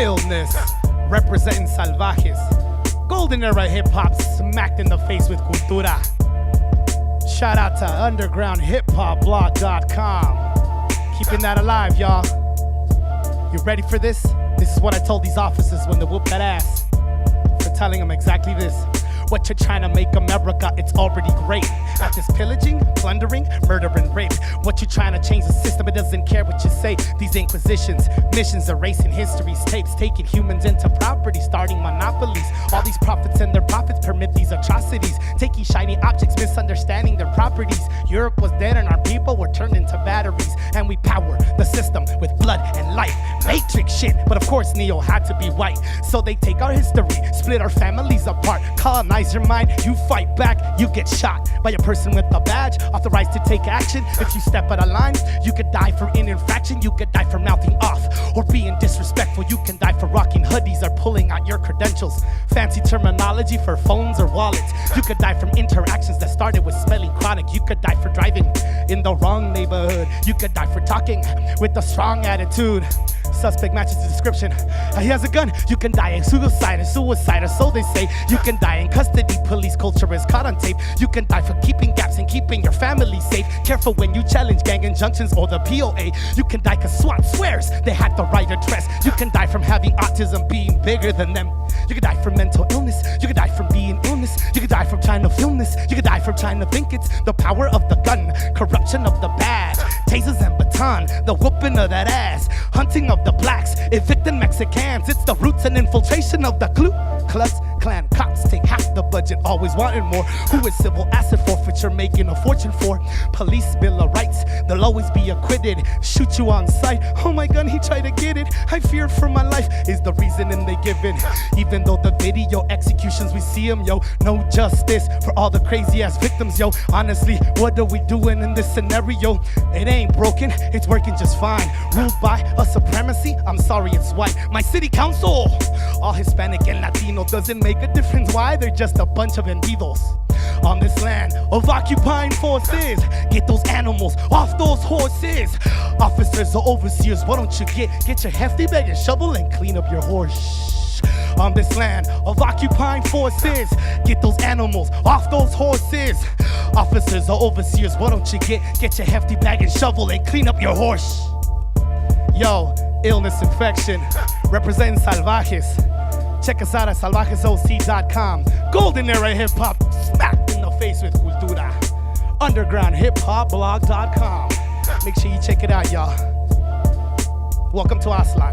IllNes, representing Salvajes. Golden era hip-hop smacked in the face with cultura. Shout out to UndergroundHipHopBlog.com. Keeping that alive, y'all. You ready for this? This is what I told these officers when they whooped that ass. For telling them exactly this. What you're trying to make America, it's already great. At this pillaging, plundering, murder and rape. What you're trying to change the system, it doesn't care what you say. These inquisitions, missions erasing history's tapes, taking humans into property, starting monopolies. All these prophets and their profits permit these atrocities, taking shiny objects, misunderstanding their properties. Europe was dead and our people were turned into batteries, and we power the system with blood and life. Matrix shit, but of course Neo had to be white. So they take our history, split our families apart, colonize your mind, you fight back, you get shot by a person with a badge, authorized to take action. If you step out of line, you could die for an infraction, you could die for mouthing off or being disrespectful, you can die for rocking hoodies or pulling out your credentials. Fancy terminology for phones or wallets. You could die from interactions that started with spelling chronic. You could die for driving in the wrong neighborhood. You could die for talking with a strong attitude. Suspect matches the description. He has a gun. You can die in suicide, or so they say. You can die in custody. Police culture is caught on tape. You can die for keeping gaps and keeping your family safe. Careful when you challenge gang injunctions or the POA. You can die cause SWAT swears they had the right address. You can die from having autism being bigger than them. You can die from mental illness. You can die from being illness. You can die from trying to film this. You can die from trying to think it's the power of the gun, corruption of the badge, tasers and baton, the whooping of that ass, hunting of the blacks, evicting Mexicans. It's the roots and infiltration of the Ku Klux Klan. Cops take half the budget, always wanting more. Who is civil asset forfeiture making a fortune for? Police bill of rights, they'll always be acquitted. Shoot you on sight. Oh my gun, he tried to get it. I feared for my life is the reasoning they give it. Even though the video executions we see them, yo, no justice for all the crazy ass victims, yo. Honestly, what are we doing in this scenario? It ain't broken, it's working just fine. Ruled by a supremacy, I'm sorry it's white. My city council, all Hispanic and Latino, doesn't make a difference. Why? They're just a bunch of bandidos on this land of occupying forces. Get those animals off those horses. Officers or overseers, why don't you get your hefty bag and shovel and clean up your horse? On this land of occupying forces, get those animals off those horses. Officers or overseers, why don't you get your hefty bag and shovel and clean up your horse? Yo, illness infection, representing Salvajes. Check us out at salvajesoc.com. Golden era hip-hop smacked in the face with cultura. UndergroundHipHopBlog.com. Make sure you check it out, y'all. Welcome to Aslan.